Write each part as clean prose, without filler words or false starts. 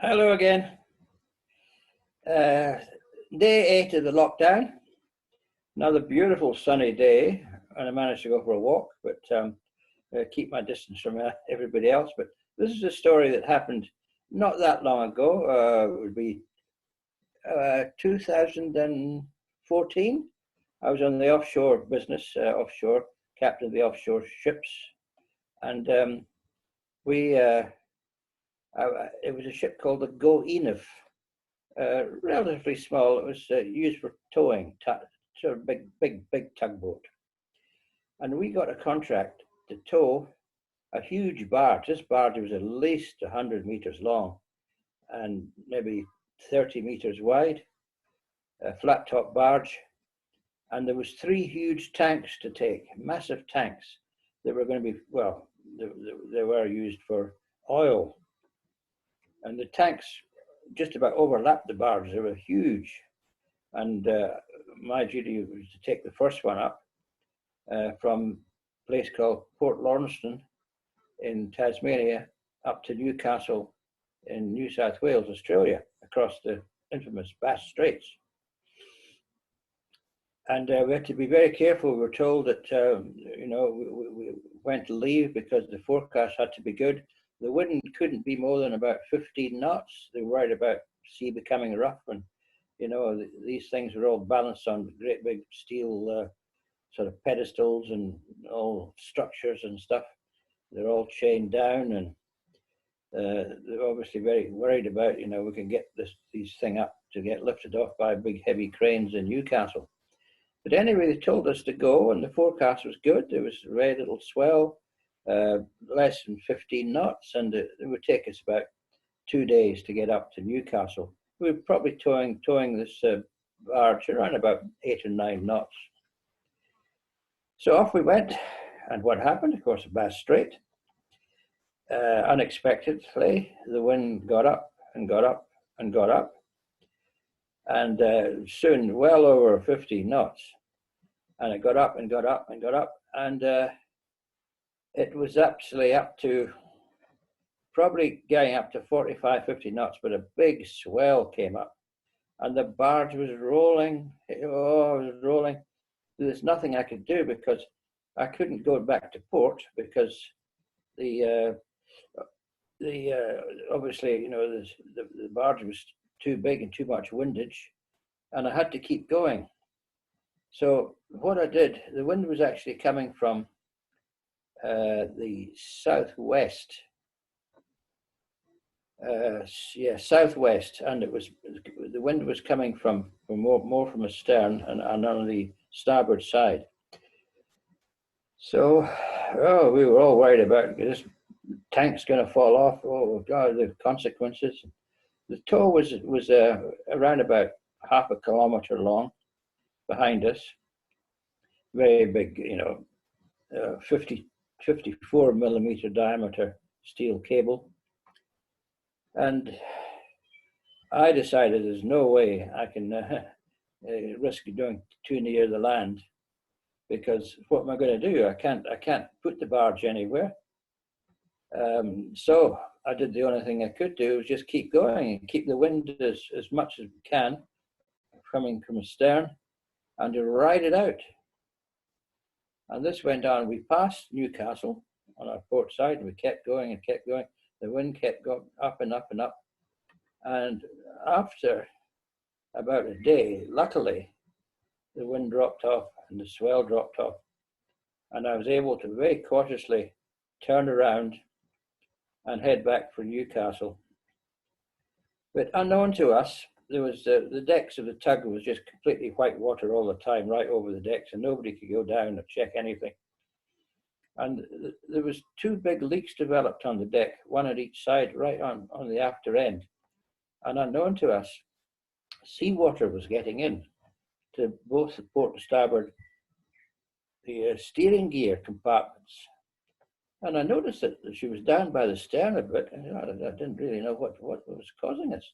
Hello again. Day 8 of the lockdown. Another beautiful sunny day, and I managed to go for a walk, but keep my distance from everybody else. But this is a story that happened not that long ago. It would be 2014. I was on the offshore business, offshore, captain of the offshore ships, and it was a ship called the Go Enif, relatively small. It was used for towing, sort of big tugboat. And we got a contract to tow a huge barge. This barge was at least 100 meters long and maybe 30 meters wide, a flat top barge. And there was 3 huge tanks to take, massive tanks that were going to be, well, they were used for oil. And the tanks just about overlapped the barge. They were huge. And my duty was to take the first one up from a place called Port Launceston in Tasmania up to Newcastle in New South Wales, Australia, across the infamous Bass Straits. And we had to be very careful. We were told that, we went to leave because the forecast had to be good. The wind couldn't be more than about 15 knots. They were worried about sea becoming rough, and these things were all balanced on great big steel sort of pedestals and all structures and stuff. They're all chained down, and they're obviously very worried about, we can get these thing up to get lifted off by big heavy cranes in Newcastle. But anyway, they told us to go, and the forecast was good. There was a very little swell. Less than 15 knots, and it would take us about 2 days to get up to Newcastle. We were probably towing this barge around about 8 or 9 knots. So off we went, and what happened? Of course, Bass Strait. Unexpectedly, the wind got up and got up and got up, and soon well over 50 knots. And it got up and got up and got up, and it was actually up to, probably going up to 45, 50 knots, but a big swell came up and the barge was rolling. Oh, it was rolling. There's nothing I could do because I couldn't go back to port because obviously, the barge was too big and too much windage, and I had to keep going. So what I did, the wind was actually coming from the southwest, southwest, and the wind was coming from more from astern and on the starboard side. So, we were all worried about this tank's going to fall off. Oh God, the consequences. The tow was around about half a kilometer long behind us, very big, 54 millimeter diameter steel cable. And I decided there's no way I can risk going too near the land, because what am I going to do? I can't put the barge anywhere. So I did the only thing I could do, was just keep going and keep the wind as much as we can coming from astern, and to ride it out. And this went on. We passed Newcastle on our port side, and we kept going and kept going. The wind kept going up and up and up. And after about a day, luckily, the wind dropped off and the swell dropped off. And I was able to very cautiously turn around and head back for Newcastle. But unknown to us, there was the decks of the tug was just completely white water all the time, right over the decks, and nobody could go down or check anything. And there was 2 big leaks developed on the deck, one at each side, right on the after end. And unknown to us, seawater was getting in to both the port and starboard, the steering gear compartments. And I noticed that she was down by the stern a bit, and I didn't really know what was causing us.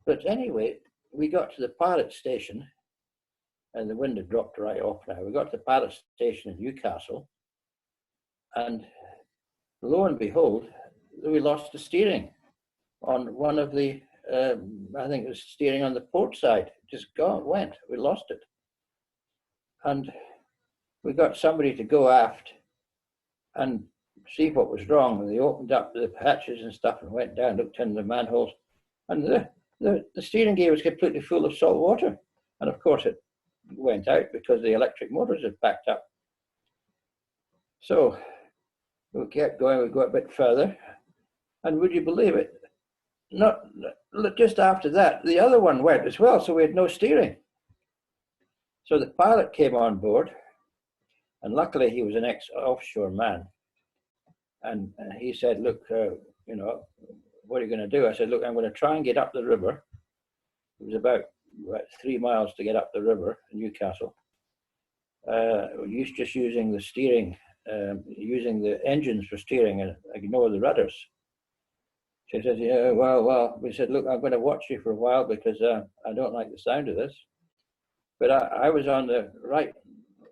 But anyway, we got to the pilot station, and the wind had dropped right off now. We got to the pilot station in Newcastle, and lo and behold, we lost the steering. on one of the, I think it was steering on the port side. Just went. We lost it. And we got somebody to go aft and see what was wrong. And they opened up the hatches and stuff and went down, looked in the manholes. And the steering gear was completely full of salt water. And of course it went out because the electric motors had backed up. So we kept going, we got a bit further. And would you believe it? Not just after that, the other one went as well, so we had no steering. So the pilot came on board, and luckily he was an ex-offshore man. And he said, look, you know, what are you going to do? I said, look, I'm going to try and get up the river. It was about 3 miles to get up the river in Newcastle. Just using the steering, using the engines for steering and ignore the rudders. She said, yeah, well, we said, look, I'm going to watch you for a while because I don't like the sound of this. But I was on the right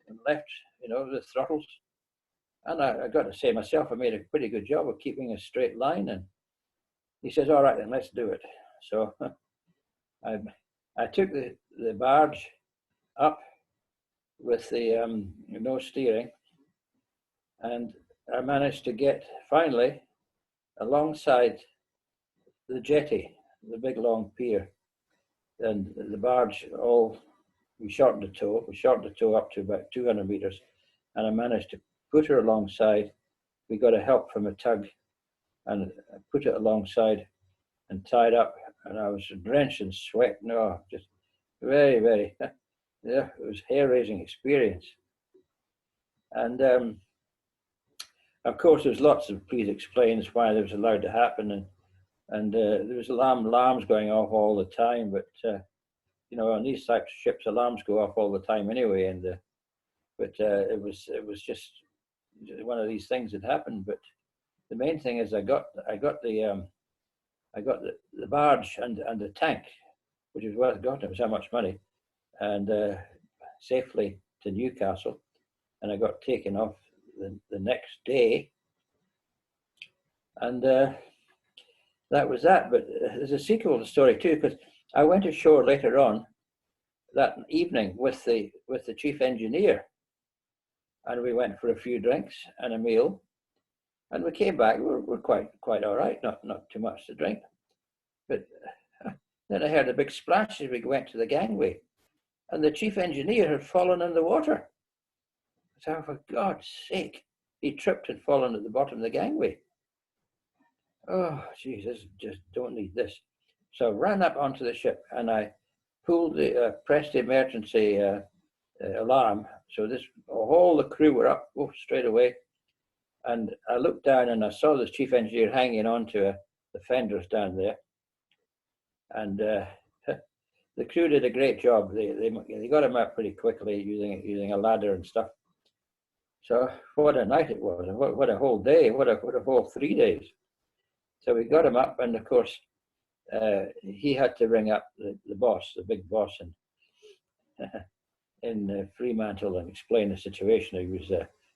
and left, you know, the throttles. And I got to say myself, I made a pretty good job of keeping a straight line. And he says, all right, then let's do it. So I took the barge up with the no steering. And I managed to get finally alongside the jetty, the big long pier, and the barge we shortened the tow up to about 200 meters, and I managed to put her alongside. We got a help from a tug and I put it alongside and tied up, and I was drenched in sweat. No, just very, very, yeah, it was a hair-raising experience. And of course, there's lots of please explains why that was allowed to happen, and there was alarms going off all the time. But you know, on these types of ships, alarms go off all the time anyway. And but it was just one of these things that happened. But the main thing is I got the barge and the tank, which is worth God knows how much money, and safely to Newcastle, and I got taken off the next day, and that was that. But there's a sequel to the story too, because I went ashore later on that evening with the chief engineer, and we went for a few drinks and a meal, and we came back. We're quite all right, not too much to drink, but then I heard a big splash as we went to the gangway, and the chief engineer had fallen in the water. So for God's sake, he tripped and fallen at the bottom of the gangway. Oh, Jesus, just don't need this. So I ran up onto the ship and I pulled pressed the emergency alarm. So all the crew were up straight away. And I looked down and I saw the chief engineer hanging onto the fenders down there. And the crew did a great job. They got him out pretty quickly using a ladder and stuff. So what a night it was, and what a whole day, what a whole 3 days. So we got him up, and of course, he had to ring up the boss, the big boss in Fremantle, and explain the situation.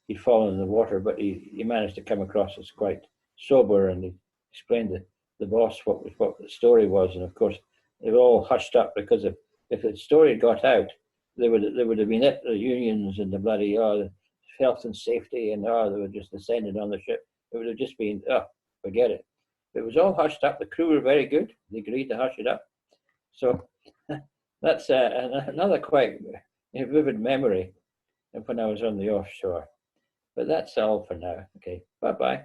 He'd fallen in the water, but he managed to come across as quite sober, and he explained to the boss what the story was. And of course, they were all hushed up because if the story had got out, there would have been the unions and the bloody health and safety, and they were just descended on the ship. It would have just been, forget it. It was all hushed up. The crew were very good. They agreed to hush it up. So that's another quite vivid memory of when I was on the offshore. But that's all for now. Okay, bye-bye.